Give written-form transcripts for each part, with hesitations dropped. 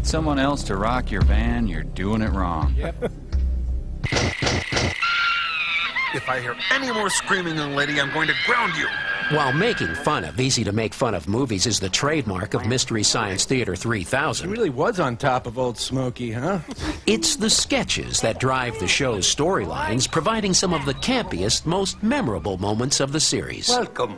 someone else to rock your van, you're doing it wrong. Yep. If I hear any more screaming, young lady, I'm going to ground you. While making fun of easy-to-make-fun-of movies is the trademark of Mystery Science Theater 3000, He really was on top of Old Smoky, huh? it's the sketches that drive the show's storylines, providing some of the campiest, most memorable moments of the series. Welcome,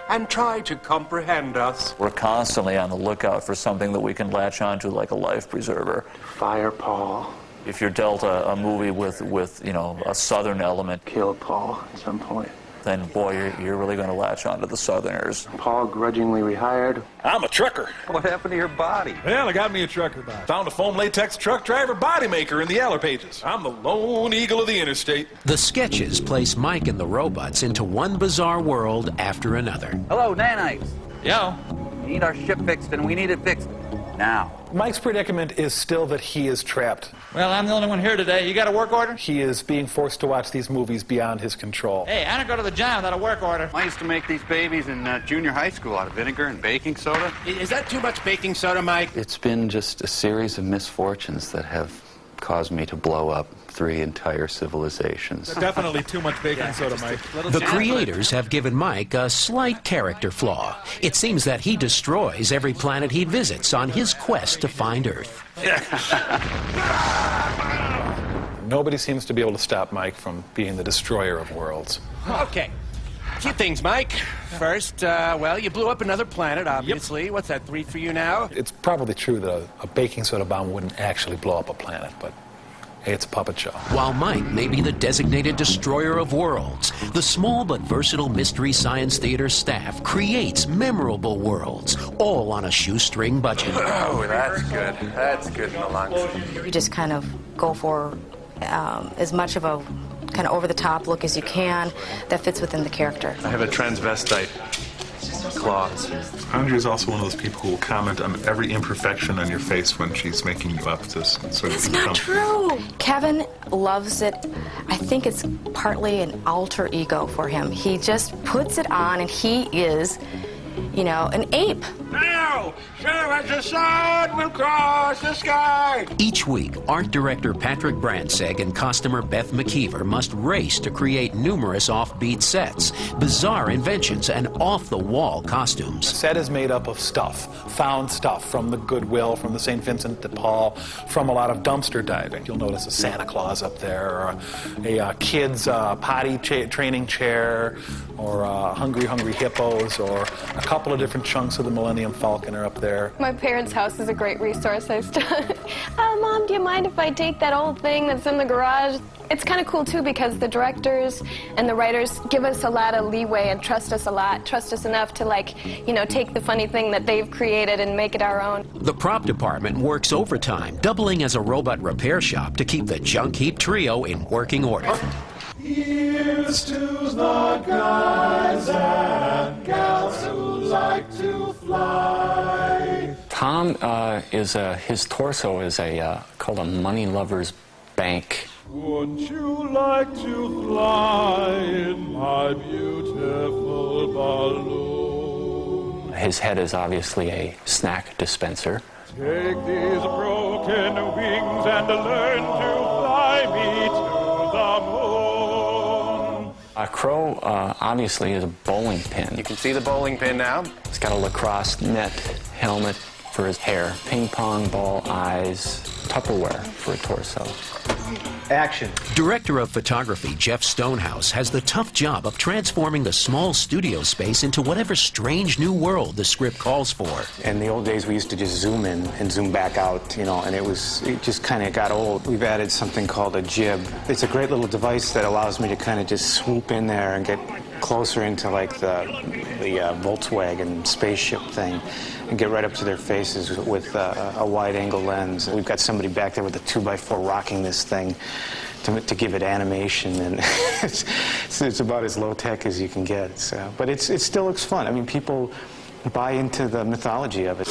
and try to comprehend us. We're constantly on the lookout for something that we can latch onto, like a life preserver. Fire Paul. If you're dealt a movie with you know, a Southern element, Kill Paul at some point. then boy, you're really going to latch onto the Southerners. Paul grudgingly rehired. I'm a trucker. What happened to your body? Well, I got me a trucker body. Found a foam latex truck driver body maker in the Yeller Pages. I'm the lone eagle of the interstate. The sketches place Mike and the robots into one bizarre world after another. Hello, nanites. Yeah. We need our ship fixed, and we need it fixed now. Mike's predicament is still that he is trapped. Well, I'm the only one here today. You got a work order? He is being forced to watch these movies beyond his control. Hey, I don't go to the job without a work order. I used to make these babies in junior high school out of vinegar and baking soda. Is that too much baking soda, Mike? It's been just a series of misfortunes that have caused me to blow up 3 entire civilizations. Definitely too much baking soda, Mike. The creators have given Mike a slight character flaw. It seems that he destroys every planet he visits on his quest to find Earth. Nobody seems to be able to stop Mike from being the destroyer of worlds. Okay. A few things, Mike. First, well, you blew up another planet, obviously. Yep. What's that, 3 for you now? It's probably true that a baking soda bomb wouldn't actually blow up a planet, but hey, it's a puppet show. While Mike may be the designated destroyer of worlds, the small but versatile Mystery Science Theater staff creates memorable worlds, all on a shoestring budget. Oh, that's good. That's good in the lungs. You just kind of go for as much of a kind of over-the-top look as you can that fits within the character. I have a transvestite claws. Andrea is also one of those people who will comment on every imperfection on your face when she's making you up to sort of That's not true. Kevin loves it. I think it's partly an alter ego for him. He just puts it on and he is, you know, an ape. Now, show us the sun will cross the sky. Each week, art director Patrick Brandsegg and costumer Beth McKeever must race to create numerous offbeat sets, bizarre inventions, and off-the-wall costumes. The set is made up of found stuff from the Goodwill, from the St. Vincent de Paul, from a lot of dumpster diving. You'll notice a Santa Claus up there, or a kid's potty training chair, or hungry hippos, or a couple of different chunks of the Millennium Falcon are up there. My parents' house is a great resource. Mom, do you mind if I take that old thing that's in the garage? It's kind of cool, too, because the directors and the writers give us a lot of leeway and trust us a lot, trust us enough to, like, you know, take the funny thing that they've created and make it our own. The prop department works overtime, doubling as a robot repair shop to keep the Junk Heap trio in working order. Here's to the guys and gals who like to fly. Tom his torso is called a money lover's bank. Wouldn't you like to fly in my beautiful balloon? His head is obviously a snack dispenser. Take these broken wings and learn to fly me to the moon. A crow obviously is a bowling pin. You can see the bowling pin now. He's got a lacrosse net helmet for his hair, ping pong ball eyes, Tupperware for a torso. Action. Director of photography Jeff Stonehouse has the tough job of transforming the small studio space into whatever strange new world the script calls for. In the old days, we used to just zoom in and zoom back out, you know, and it just kind of got old. We've added something called a jib. It's a great little device that allows me to kind of just swoop in there and get closer into like the Volkswagen spaceship thing and get right up to their faces with a wide-angle lens. We've got somebody back there with a 2x4 rocking this thing to give it animation, and it's about as low-tech as you can get. So, but it still looks fun. I mean, people buy into the mythology of it.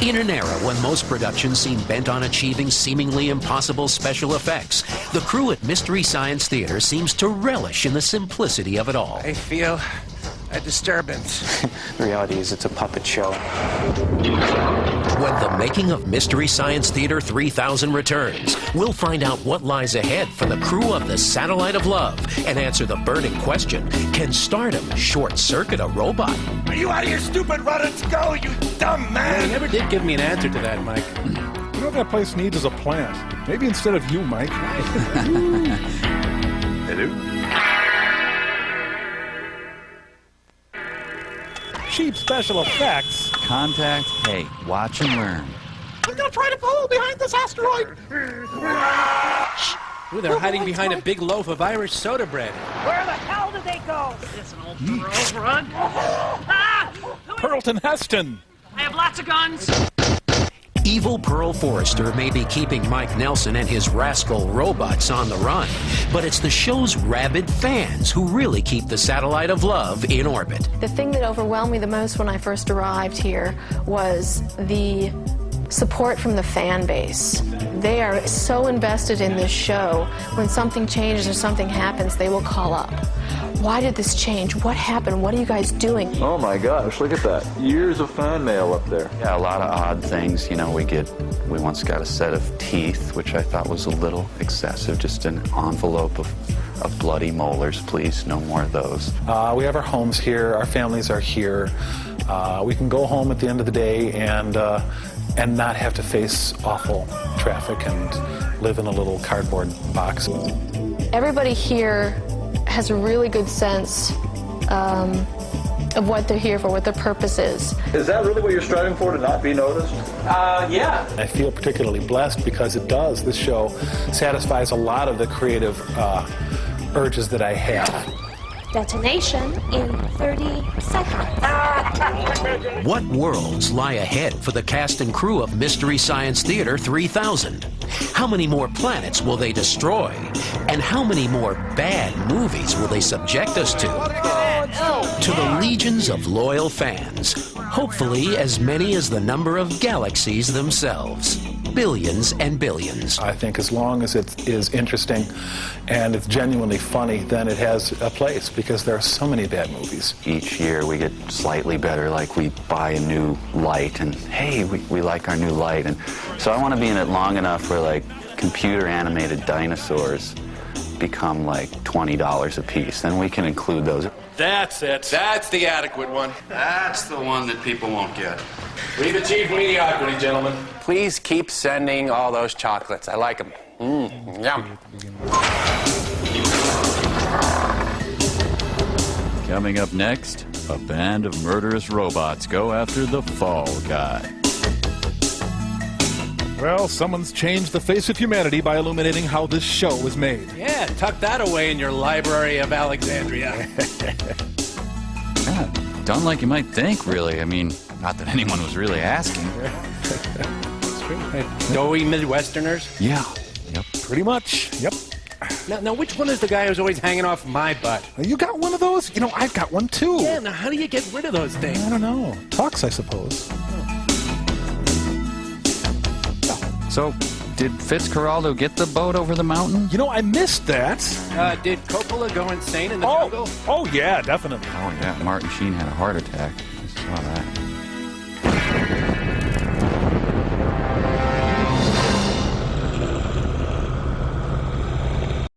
In an era when most productions seem bent on achieving seemingly impossible special effects, the crew at Mystery Science Theater seems to relish in the simplicity of it all. I feel a disturbance. The reality is it's a puppet show. When the making of Mystery Science Theater 3000 returns, we'll find out what lies ahead for the crew of the Satellite of Love and answer the burning question, can stardom short-circuit a robot? Are you out of your stupid runners? Go, you dumb man! You never did give me an answer to that, Mike. You know what that place needs is a plant. Maybe instead of you, Mike. Hello? Cheap special effects. Contact, hey, watch and learn. I'm gonna try to follow behind this asteroid. Ooh, they're hiding behind a big loaf of Irish soda bread. Where the hell did they go? It's an old Burroughs run. Pearlton Heston. I have lots of guns. Evil Pearl Forrester may be keeping Mike Nelson and his rascal robots on the run, but it's the show's rabid fans who really keep the Satellite of Love in orbit. The thing that overwhelmed me the most when I first arrived here was the support from the fan base. They are so invested in this show. When something changes or something happens, they will call up. Why did this change? What happened? What are you guys doing? Oh my gosh, look at that. Years of fan mail up there. Yeah, a lot of odd things. You know, we once got a set of teeth, which I thought was a little excessive, just an envelope of bloody molars, please. No more of those. We have our homes here. Our families are here. We can go home at the end of the day and not have to face awful traffic and live in a little cardboard box. Everybody here has a really good sense of what they're here for, what their purpose is. Is that really what you're striving for, to not be noticed? Yeah. I feel particularly blessed because it does. This show satisfies a lot of the creative urges that I have. Detonation in 30 seconds. What worlds lie ahead for the cast and crew of Mystery Science Theater 3000? How many more planets will they destroy? And how many more bad movies will they subject us to? To the legions of loyal fans, hopefully as many as the number of galaxies themselves. Billions and billions. I think as long as it is interesting and it's genuinely funny, then it has a place, because there are so many bad movies. Each year we get slightly better, like we buy a new light and, hey, we like our new light. And so I want to be in it long enough where, like, computer animated dinosaurs become like $20 a piece. Then we can include those. That's it. That's the adequate one. That's the one that people won't get. We've achieved mediocrity, gentlemen. Please keep sending all those chocolates. I like them. Yum. Coming up next, a band of murderous robots go after the Fall Guy. Well, someone's changed the face of humanity by illuminating how this show was made. Yeah, tuck that away in your Library of Alexandria. Yeah, done like you might think, really. I mean, not that anyone was really asking. That's true. Doughy Midwesterners? Yeah. Yep. Pretty much. Yep. Now, which one is the guy who's always hanging off my butt? You got one of those? You know, I've got one too. Yeah, now how do you get rid of those things? I don't know. Talks, I suppose. So, did Fitzcarraldo get the boat over the mountain? You know, I missed that. Did Coppola go insane in the jungle? Oh, yeah, definitely. Oh, yeah. Martin Sheen had a heart attack. I saw that.